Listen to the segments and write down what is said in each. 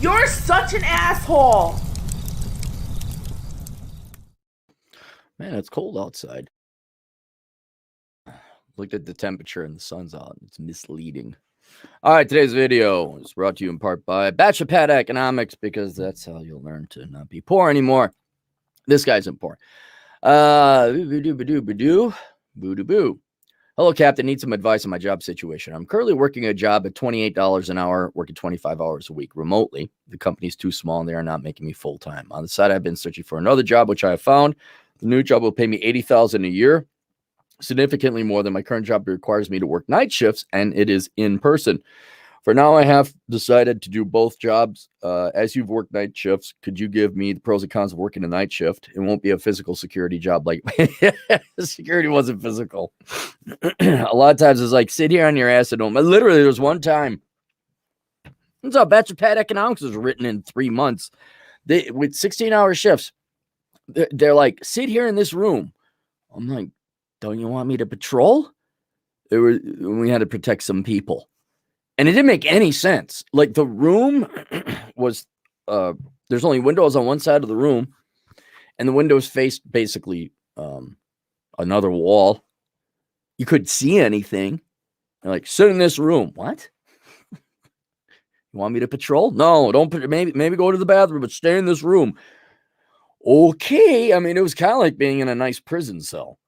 You're such an asshole. Man, it's cold outside. Looked at the temperature and the sun's out. It's misleading. All right, today's video is brought to you in part by Bachelor Pad Economics, because that's how you'll learn to not be poor anymore. This guy's in poor. Boo-doo-boo. Hello, Captain. Need some advice on my job situation. I'm currently working a job at $28 an hour, working 25 hours a week remotely. The company's too small and they are not making me full-time. On the side, I've been searching for another job, which I have found. The new job will pay me $80,000 a year, significantly more than my current job. It requires me to work night shifts, and it is in person. For now, I have decided to do both jobs. As you've worked night shifts, could you give me the pros and cons of working a night shift? It won't be a physical security job. Like security wasn't physical. A lot of times it's like, sit here on your ass and don't. Literally, there was one time. That's how Bachelor Pad Economics was written in 3 months. With 16-hour shifts. They're like, sit here in this room. I'm like, don't you want me to patrol? We had to protect some people. And it didn't make any sense. Like, the room was, there's only windows on one side of the room, and the windows faced basically another wall. You couldn't see anything. They're like, sit in this room. What? You want me to patrol? No, don't. Maybe go to the bathroom, but stay in this room. Okay. I mean, it was kind of like being in a nice prison cell.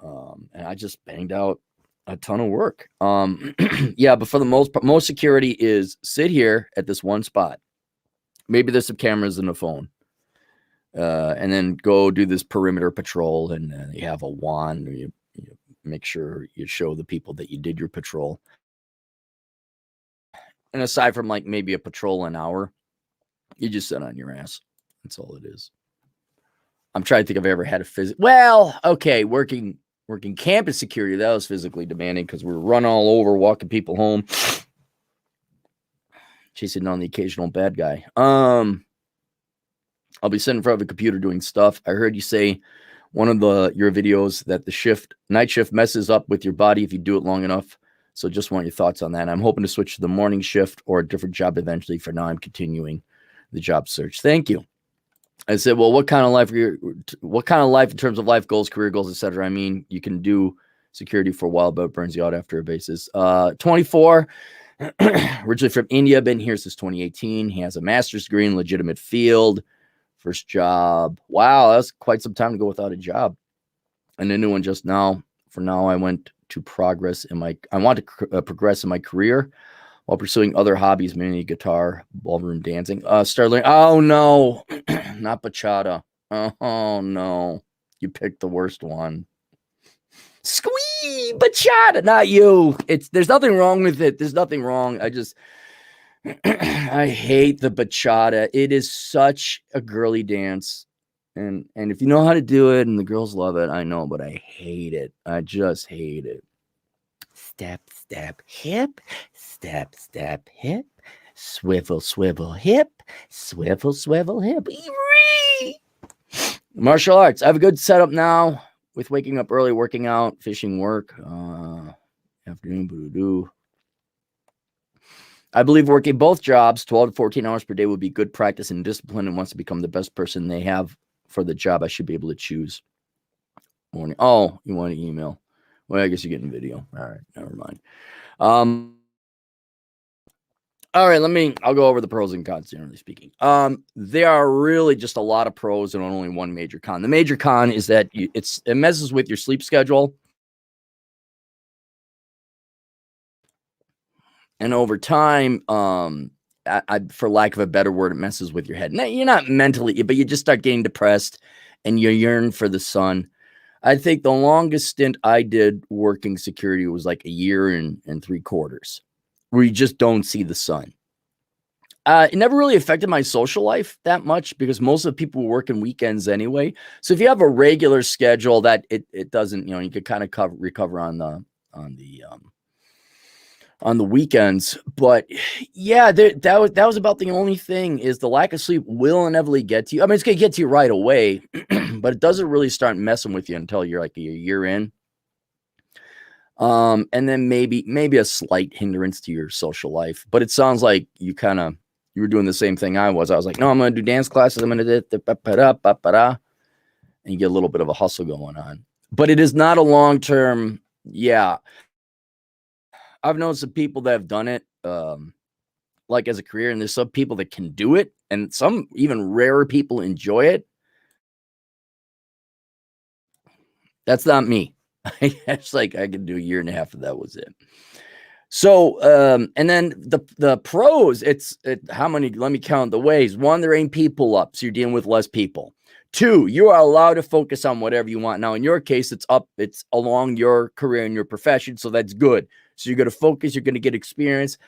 And I just banged out a ton of work. Yeah, but for the most security is sit here at this one spot. Maybe there's some cameras in the phone. And then go do this perimeter patrol, and you have a wand. You make sure you show the people that you did your patrol. And aside from like maybe a patrol an hour, you just sit on your ass. That's all it is. I'm trying to think if I ever had a physical. Well, okay, working campus security, that was physically demanding because we were running all over, walking people home, chasing down the occasional bad guy. I'll be sitting in front of a computer doing stuff. I heard you say one of your videos that the night shift messes up with your body if you do it long enough. So just want your thoughts on that. I'm hoping to switch to the morning shift or a different job eventually. For now, I'm continuing the job search. Thank you. I said, well, what kind of life in terms of life goals, career goals, etc.? I mean, you can do security for a while, but it burns you out after a basis. 24, originally from India, been here since 2018. He has a master's degree in legitimate field. First job. Wow, that's quite some time to go without a job. And a new one just now. For now, I want to progress in my career while pursuing other hobbies, mainly guitar, ballroom dancing. Starling. Oh no, not bachata. Oh no, you picked the worst one. Squee bachata, not you. There's nothing wrong with it. There's nothing wrong. I hate the bachata. It is such a girly dance. And if you know how to do it and the girls love it, I know, but I hate it. I just hate it. Step, step, hip. Step, step, hip. Swivel, swivel, hip. Swivel, swivel, hip. Martial arts. I have a good setup now with waking up early, working out, fishing work. Afternoon, boo-doo. I believe working both jobs, 12 to 14 hours per day, would be good practice and discipline, and wants to become the best person they have for the job. I should be able to choose. Morning. Oh, you want an email? Well, I guess you're getting video. All right, never mind. All right, I'll go over the pros and cons, generally speaking. There are really just a lot of pros and only one major con. The major con is that it messes with your sleep schedule. And over time, for lack of a better word, it messes with your head. Now, you're not mentally, but you just start getting depressed and you yearn for the sun. I think the longest stint I did working security was like 1 year and 3 quarters, where you just don't see the sun. It never really affected my social life that much because most of the people were working weekends anyway. So if you have a regular schedule, that it doesn't, you could kind of recover on the weekends. But yeah, that was about the only thing, is the lack of sleep will inevitably get to you. I mean, it's going to get to you right away, but it doesn't really start messing with you until you're like a year in. And then maybe a slight hindrance to your social life, but it sounds like you kind of You were doing the same thing I was. I was like, no, I'm going to do dance classes. I'm going to do and you get a little bit of a hustle going on. But it is not a long-term. Yeah. I've known some people that have done it like as a career, and there's some people that can do it, and some even rarer people enjoy it. That's not me. It's like I could do a year and a half of that was it. So, and then the pros, how many, let me count the ways. One, there ain't people up, so you're dealing with less people. Two, you are allowed to focus on whatever you want. Now, in your case, it's along your career and your profession, so that's good. So you're going to focus, you're going to get experience.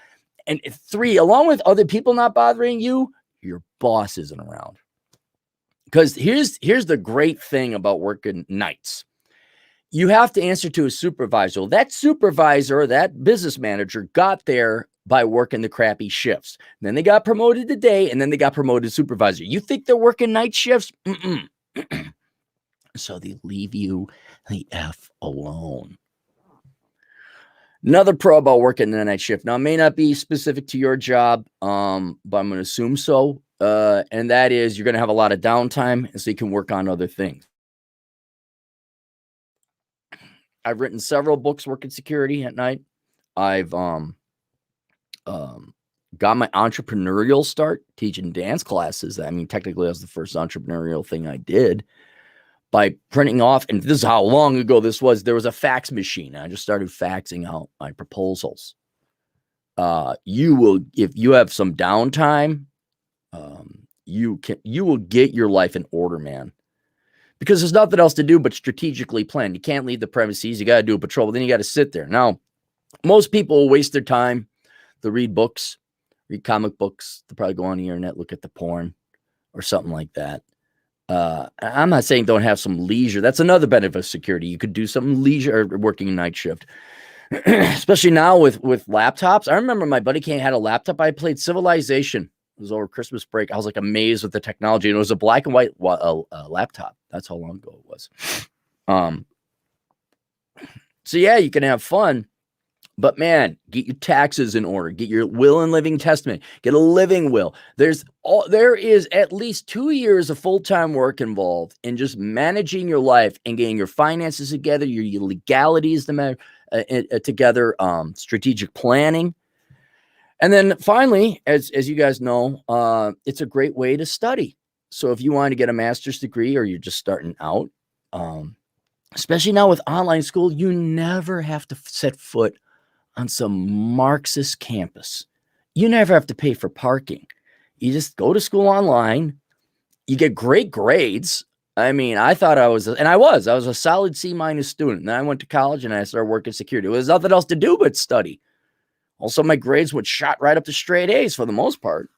And three, along with other people not bothering you, your boss isn't around. Because here's the great thing about working nights. You have to answer to a supervisor. That supervisor, that business manager got there by working the crappy shifts. And then they got promoted to day, and then they got promoted to supervisor. You think they're working night shifts? So they leave you the F alone. Another pro about working the night shift. Now, it may not be specific to your job, but I'm going to assume so. And that is you're going to have a lot of downtime, so you can work on other things. I've written several books working security at night. I've got my entrepreneurial start teaching dance classes. I mean, technically, that was the first entrepreneurial thing I did by printing off. And this is how long ago this was. There was a fax machine. I just started faxing out my proposals. You will, if you have some downtime, you will get your life in order, man. Because there's nothing else to do but strategically plan. You can't leave the premises. You got to do a patrol. But then you got to sit there. Now, most people will waste their time. They'll read books, read comic books. They'll probably go on the internet, look at the porn or something like that. I'm not saying don't have some leisure. That's another benefit of security. You could do some leisure working a night shift. Especially now with laptops. I remember my buddy had a laptop. I played Civilization. It was over Christmas break. I was like amazed with the technology. And it was a black and white laptop. That's how long ago it was. So yeah, you can have fun, but man, get your taxes in order. Get your will and living testament. Get a living will. There is at least 2 years of full-time work involved in just managing your life and getting your finances together, your legalities together, strategic planning. And then finally, as you guys know, it's a great way to study. So if you want to get a master's degree or you're just starting out, especially now with online school, you never have to set foot on some Marxist campus. You never have to pay for parking. You just go to school online. You get great grades. I mean, I thought I was a solid C- student. And then I went to college and I started working security. There was nothing else to do but study. Also, my grades would shot right up to straight A's for the most part.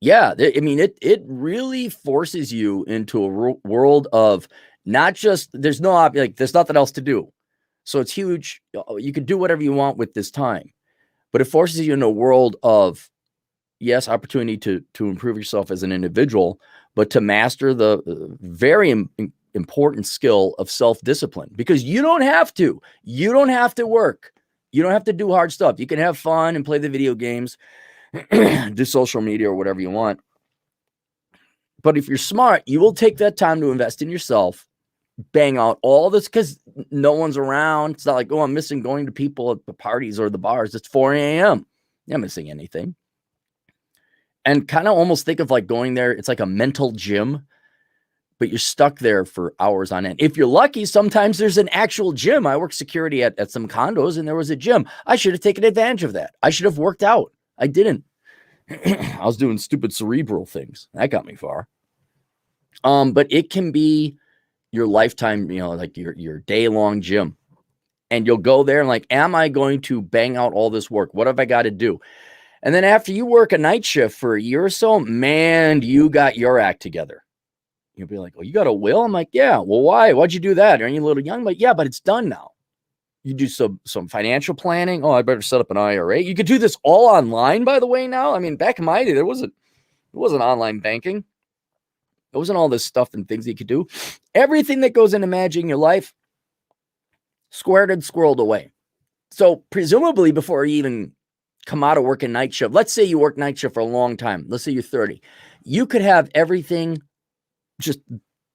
Yeah, I mean, it really forces you into a world of not just, there's nothing else to do. So it's huge. You can do whatever you want with this time, but it forces you in a world of, yes, opportunity to improve yourself as an individual, but to master the very important skill of self-discipline, because you don't have to work. You don't have to do hard stuff. You can have fun and play the video games, do social media or whatever you want. But if you're smart, you will take that time to invest in yourself, bang out all this, because no one's around. It's not like, oh, I'm missing going to people at the parties or the bars. It's 4 a.m. You're not missing anything. And kind of almost think of like going there. It's like a mental gym, but you're stuck there for hours on end. If you're lucky, sometimes there's an actual gym. I work security at some condos and there was a gym. I should have taken advantage of that. I should have worked out. I didn't. I was doing stupid cerebral things. That got me far. But it can be your lifetime, like your day-long gym. And you'll go there and like, am I going to bang out all this work? What have I got to do? And then after you work a night shift for a year or so, man, you got your act together. You'll be like, oh, you got a will? I'm like, yeah. Well, why? Why'd you do that? Aren't you a little young? I'm like, yeah, but it's done now. You do some financial planning. Oh, I better set up an IRA. You could do this all online, by the way, now. I mean, back in my day, it wasn't online banking. There wasn't all this stuff and things you could do. Everything that goes into managing your life, squared and squirreled away. So presumably before you even come out of working night shift. Let's say you work night shift for a long time. Let's say you're 30. You could have everything just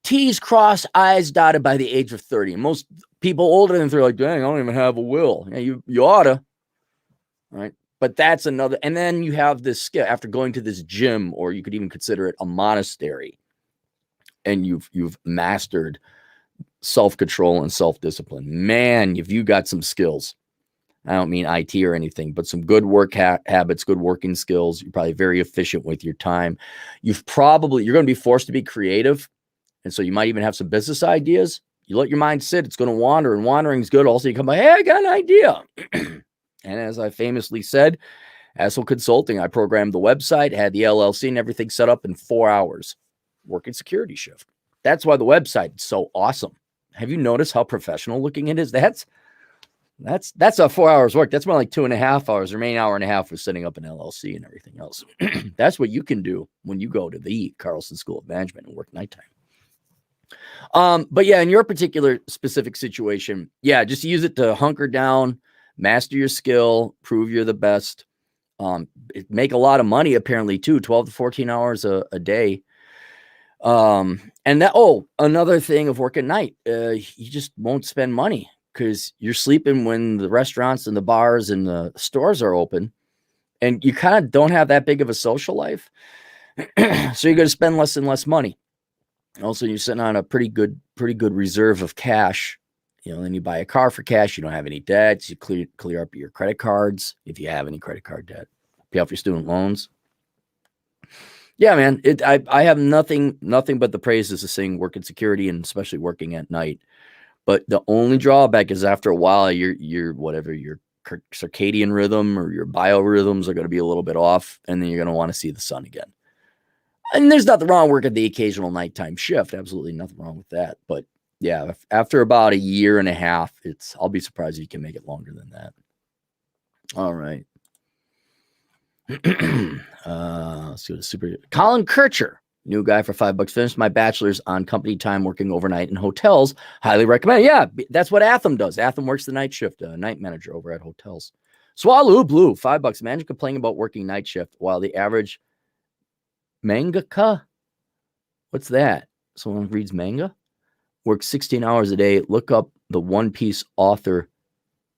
T's crossed, I's dotted by the age of 30. Most people older than 30 are like, dang, I don't even have a will. Yeah, you oughta. Right? But that's another. And then you have this skill after going to this gym, or you could even consider it a monastery, and you've mastered self-control and self-discipline. Man, if you got some skills. I don't mean IT or anything, but some good work habits, good working skills. You're probably very efficient with your time. You're going to be forced to be creative. And so you might even have some business ideas. You let your mind sit, it's going to wander, and wandering is good. Also, you come by, hey, I got an idea. And as I famously said, Asshole Consulting, I programmed the website, had the LLC and everything set up in 4 hours, working security shift. That's why the website is so awesome. Have you noticed how professional looking it is? That's a 4 hours work. That's more like 2.5 hours. The remaining hour and a half was setting up an LLC and everything else. That's what you can do when you go to the Carlson School of Management and work nighttime. But yeah, in your particular specific situation, yeah, just use it to hunker down, master your skill, prove you're the best. Make a lot of money apparently too, 12 to 14 hours a day. And another thing of work at night, you just won't spend money because you're sleeping when the restaurants and the bars and the stores are open, and you kind of don't have that big of a social life. So you're going to spend less and less money. Also, you're sitting on a pretty good reserve of cash. Then you buy a car for cash. You don't have any debts. You clear up your credit cards if you have any credit card debt. Pay off your student loans. Yeah, man. I have nothing but the praises to sing working security, and especially working at night. But the only drawback is after a while, your circadian rhythm or your biorhythms are going to be a little bit off, and then you're going to want to see the sun again. And there's nothing wrong working the occasional nighttime shift. Absolutely nothing wrong with that. But yeah, after about a year and a half, I'll be surprised if you can make it longer than that. All right. Let's go to Colin Kircher, new guy for $5. Finished my bachelor's on company time working overnight in hotels. Highly recommend. Yeah, that's what Atham does. Atham works the night shift, night manager over at hotels. Swallow Blue, $5. Imagine complaining about working night shift while the average mangaka, what's that? Someone reads manga? Works 16 hours a day. Look up the One Piece author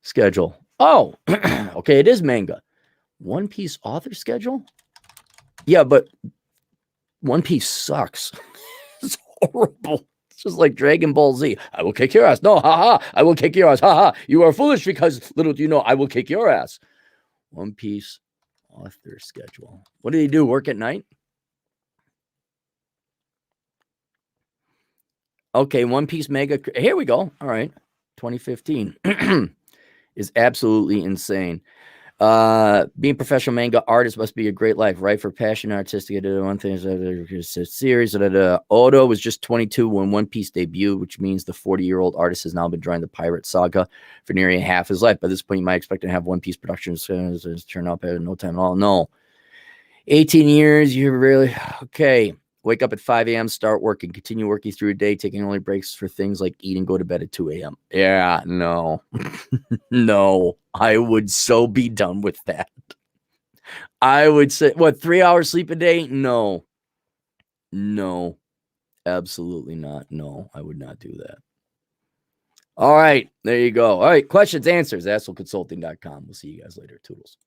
schedule. Oh, okay, it is manga. One Piece author schedule? Yeah, but One Piece sucks. It's horrible. It's just like Dragon Ball Z. I will kick your ass. No, haha. I will kick your ass. Haha. You are foolish because little do you know I will kick your ass. One Piece author schedule. What do they do? Work at night? Okay, One Piece mega. Here we go. All right. 2015 is absolutely insane. Being a professional manga artist must be a great life, right? For passion, artistic, one thing is series. Oda was just 22 when One Piece debuted, which means the 40-year-old artist has now been drawing the pirate saga for nearly half his life. By this point, you might expect to have One Piece productions turn up at no time at all. No, 18 years. You're really okay. Wake up at 5 a.m., start working, continue working through a day, taking only breaks for things like eat and go to bed at 2 a.m. Yeah, no. No, I would so be done with that. I would say, 3 hours sleep a day? No, absolutely not. No, I would not do that. All right, there you go. All right, questions, answers, assholeconsulting.com. We'll see you guys later. Toodles.